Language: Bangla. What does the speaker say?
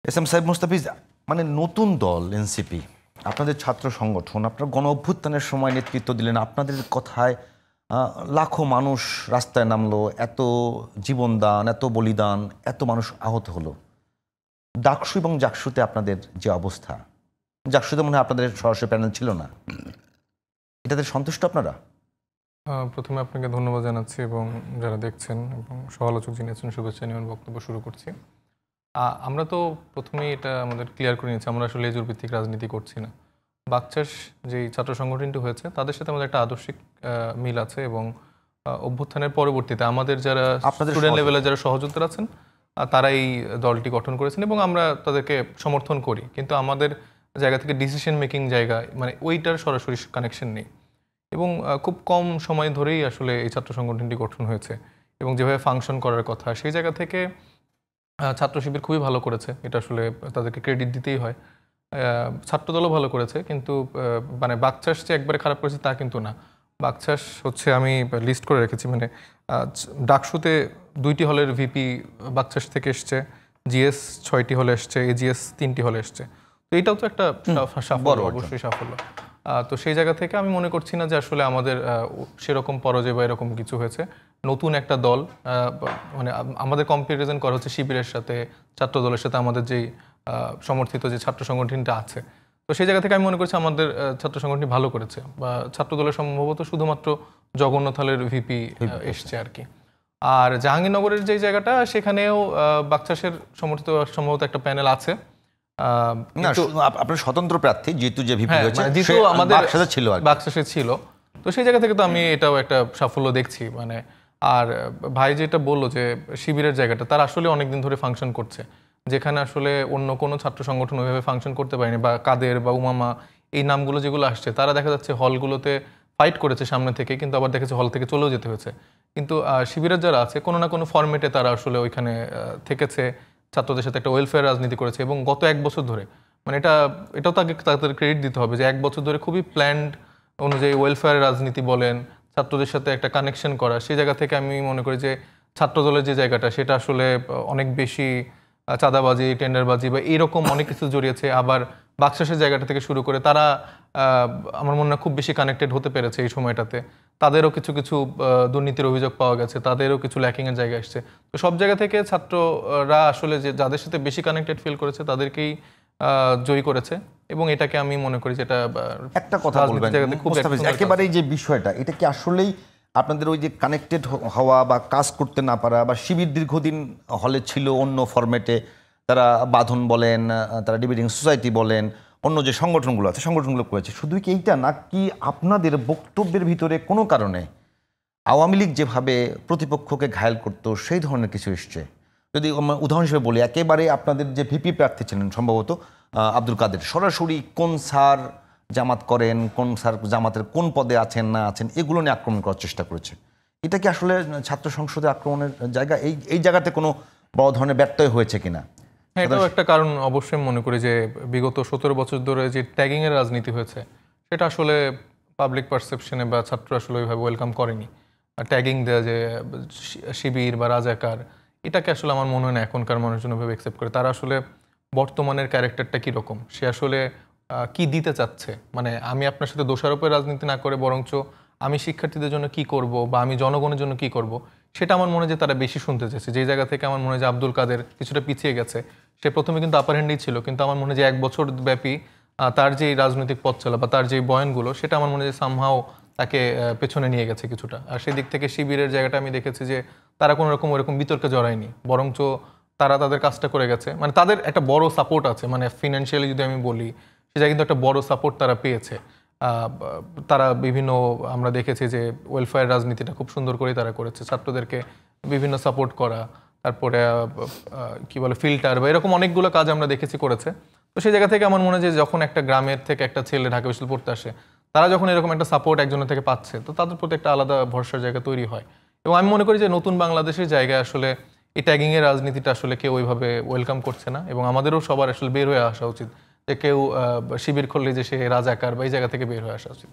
এস এম সাহেব মুস্তাফিজ, মানে নতুন দল এনসিপি, আপনাদের ছাত্র সংগঠন, আপনার গণ অভ্যুত্থানের সময় নেতৃত্ব দিলেন, আপনাদের কথায় লাখো মানুষ রাস্তায় নামলো, এত জীবনদান, এত বলিদান, এত মানুষ আহত হলো। ডাকসু এবং জাকসুতে আপনাদের যে অবস্থা, জাকসুতে মনে হয় আপনাদের সরাসরি প্যানেল ছিল না, এটাতে সন্তুষ্ট আপনারা? প্রথমে আপনাকে ধন্যবাদ জানাচ্ছি এবং যারা দেখছেন এবং সমালোচক যিনি আছেন শুভেচ্ছা নিয়ে বক্তব্য শুরু করছি। আমরা তো প্রথমেই এটা আমাদের ক্লিয়ার করে নিয়েছি, আমরা আসলে এজুর ভিত্তিক রাজনীতি করছি না। বাকচাষ যেই ছাত্র সংগঠনটি হয়েছে তাদের সাথে আমাদের একটা আদর্শিক মিল আছে এবং অভ্যুত্থানের পরবর্তীতে আমাদের যারা স্টুডেন্ট লেভেলে যারা সহযোগিতা আছেন তারা এই দলটি গঠন করেছেন এবং আমরা তাদেরকে সমর্থন করি, কিন্তু আমাদের জায়গা থেকে ডিসিশন মেকিং জায়গা মানে ওইটার সরাসরি কানেকশন নেই। এবং খুব কম সময় ধরেই আসলে এই ছাত্র সংগঠনটি গঠন হয়েছে এবং যেভাবে ফাংশন করার কথা সেই জায়গা থেকে ছাত্র শিবির খুবই ভালো করেছে, এটা আসলে তাদেরকে ক্রেডিট দিতেই হয়। ছাত্রদলও ভালো করেছে, কিন্তু মানে বাকচাষ যে একবারে খারাপ করেছে তা কিন্তু না। বাকচাষ হচ্ছে আমি লিস্ট করে রেখেছি, মানে ডাকসুতে 2টি হলের ভিপি বাকচাষ থেকে এসছে, জিএস 6টি হলে এসছে, এজিএস 3টি হলে এসছে। তো এটাও তো একটা সাফল্য, অবশ্যই সাফল্য। তো সেই জায়গা থেকে আমি মনে করছি না যে আসলে আমাদের সেরকম পরাজয় বা এরকম কিছু হয়েছে। নতুন একটা দল, মানে আমাদের কম্পারিজন করা হচ্ছে শিবিরের সাথে, ছাত্র দলের সাথে আমাদের যেই সমর্থিত যে ছাত্র সংগঠনটা আছে। তো সেই জায়গা থেকে আমি মনে করছি আমাদের ছাত্র সংগঠনটি ভালো করেছে, বা ছাত্র দলের সম্ভবত শুধুমাত্র জগন্নাথলের ভিপি এসছে আর কি। আর জাহাঙ্গীরনগরের যে জায়গাটা সেখানেও বাকচাষের সমর্থিত সম্ভবত একটা প্যানেল আছে। আপনার স্বতন্ত্র প্রার্থী যেহেতু যে ভিপি হয়েছে যেহেতু আমাদের বাকচাষে ছিল, তো সেই জায়গা থেকে তো আমি এটাও একটা সাফল্য দেখছি। মানে আর ভাই যেটা বললো যে শিবিরের জায়গাটা, তার আসলে অনেকদিন ধরে ফাংশন করছে, যেখানে আসলে অন্য কোনো ছাত্র সংগঠন ওইভাবে ফাংশন করতে পারেনি। বা কাদের বা উমামা এই নামগুলো যেগুলো আসছে, তারা দেখা যাচ্ছে হলগুলোতে ফাইট করেছে সামনে থেকে, কিন্তু আবার দেখেছে হল থেকে চলেও যেতে হয়েছে। কিন্তু শিবিরের যারা আছে কোনো না কোনো ফরম্যাটে তারা আসলে ওইখানে থেকেছে, ছাত্রদের সাথে একটা ওয়েলফেয়ার রাজনীতি করেছে এবং গত 1 বছর ধরে, মানে এটাও তাদের ক্রেডিট দিতে হবে যে 1 বছর ধরে খুবই প্ল্যান্ড অনুযায়ী ওয়েলফেয়ার রাজনীতি বলেন, ছাত্রদের সাথে একটা কানেকশন করা, সেই জায়গা থেকে আমি মনে করি যে ছাত্রদলের যে জায়গাটা সেটা আসলে অনেক বেশি চাঁদাবাজি, টেন্ডারবাজি বা এরকম অনেক কিছু জড়িয়েছে। আবার বাকচাষের জায়গাটা থেকে শুরু করে তারা আমার মনে হয় খুব বেশি কানেক্টেড হতে পেরেছে এই সময়টাতে। তাদেরও কিছু কিছু দুর্নীতির অভিযোগ পাওয়া গেছে, তাদেরও কিছু ল্যাকিংয়ের জায়গা এসছে। তো সব জায়গা থেকে ছাত্ররা আসলে যে যাদের সাথে বেশি কানেক্টেড ফিল করেছে তাদেরকেই জয়ী করেছে এবং এটাকে আমি মনে করি যেটা একটা কথা বলবেন একেবারেই যে বিষয়টা, এটা কি আসলেই আপনাদের ওই যে কানেক্টেড হওয়া বা কাজ করতে না পারা, বা শিবির দীর্ঘদিন হলে ছিল অন্য ফরম্যাটে, তারা বাঁধন বলেন, তারা ডিবেটিং সোসাইটি বলেন, অন্য যে সংগঠনগুলো আছে সংগঠনগুলো করেছে, শুধু কি এইটা নাকি আপনাদের বক্তব্যের ভিতরে কোনো কারণে আওয়ামী লীগ যেভাবে প্রতিপক্ষকে ঘায়েল করতো সেই ধরনের কিছু এসছে? যদি উদাহরণ হিসেবে বলি, একেবারে আপনাদের যে ভিপি প্রার্থী ছিলেন সম্ভবত আব্দুল কাদের, সরাসরি কোন স্যার জামাত করেন, কোন স্যার জামাতের কোন পদে আছেন না আছেন এগুলো নিয়ে আক্রমণ করার চেষ্টা করেছে। এটা কি আসলে ছাত্র সংসদে আক্রমণের জায়গা? এই জায়গাতে কোনো বড় ধরনের ব্যত্যয় হয়েছে কিনা? হ্যাঁ, এটাও একটা কারণ অবশ্যই মনে করি যে বিগত 17 বছর ধরে যে ট্যাগিংয়ের রাজনীতি হয়েছে সেটা আসলে পাবলিক পারসেপশনে বা ছাত্র আসলে ওইভাবে ওয়েলকাম করেনি। ট্যাগিং দেওয়া যে শিবির বা রাজাকার, এটাকে আসলে আমার মনে হয় না এখনকার মানুষজন ওইভাবে অ্যাকসেপ্ট করে। তারা আসলে বর্তমানের ক্যারেক্টারটা কীরকম, সে আসলে কি দিতে চাচ্ছে, মানে আমি আপনার সাথে দোষারোপের রাজনীতি না করে বরঞ্চ আমি শিক্ষার্থীদের জন্য কি করব বা আমি জনগণের জন্য কি করব, সেটা আমার মনে হয় যে তারা বেশি শুনতে চাইছে। যেই জায়গা থেকে আমার মনে হয় যে আব্দুল কাদের কিছুটা পিছিয়ে গেছে। সে প্রথমে কিন্তু আপার হ্যান্ডেই ছিল, কিন্তু আমার মনে হয় যে 1 বছর ব্যাপী তার যে রাজনৈতিক পথ চলা বা তার যে বয়ানগুলো, সেটা আমার মনে হয় যে সামহাও তাকে পেছনে নিয়ে গেছে কিছুটা। আর সেই দিক থেকে শিবিরের জায়গাটা আমি দেখেছি যে তারা কোনো রকম ওরকম বিতর্কে জড়ায়নি, বরঞ্চ তারা তাদের কাজটা করে গেছে। মানে তাদের একটা বড় সাপোর্ট আছে, মানে ফিনান্সিয়ালি যদি আমি বলি সেটা কিন্তু একটা বড় সাপোর্ট তারা পেয়েছে। তারা বিভিন্ন আমরা দেখেছি যে ওয়েলফেয়ার রাজনীতিটা খুব সুন্দর করেই তারা করেছে, ছাত্রদেরকে বিভিন্ন সাপোর্ট করা, তারপরে কি বলে ফিল্টার বা এরকম অনেকগুলো কাজ আমরা দেখেছি করেছে। তো সেই জায়গা থেকে আমার মনে হয় যে যখন একটা গ্রামের থেকে একটা ছেলে ঢাকা বিশ্ববিদ্যালয়ে পড়তে আসে, তারা যখন এরকম একটা সাপোর্ট একজনের থেকে পাচ্ছে, তো তাদের প্রতি একটা আলাদা ভরসার জায়গা তৈরি হয়। এবং আমি মনে করি যে নতুন বাংলাদেশের জায়গায় আসলে এই ট্যাগিংয়ের রাজনীতিটা আসলে কেউ ওইভাবে ওয়েলকাম করছে না, এবং আমাদেরও সবার আসলে বের হয়ে আসা উচিত যে কেউ শিবির করলে যে সে রাজাকার বা এই জায়গা থেকে বের হয়ে আসা উচিত।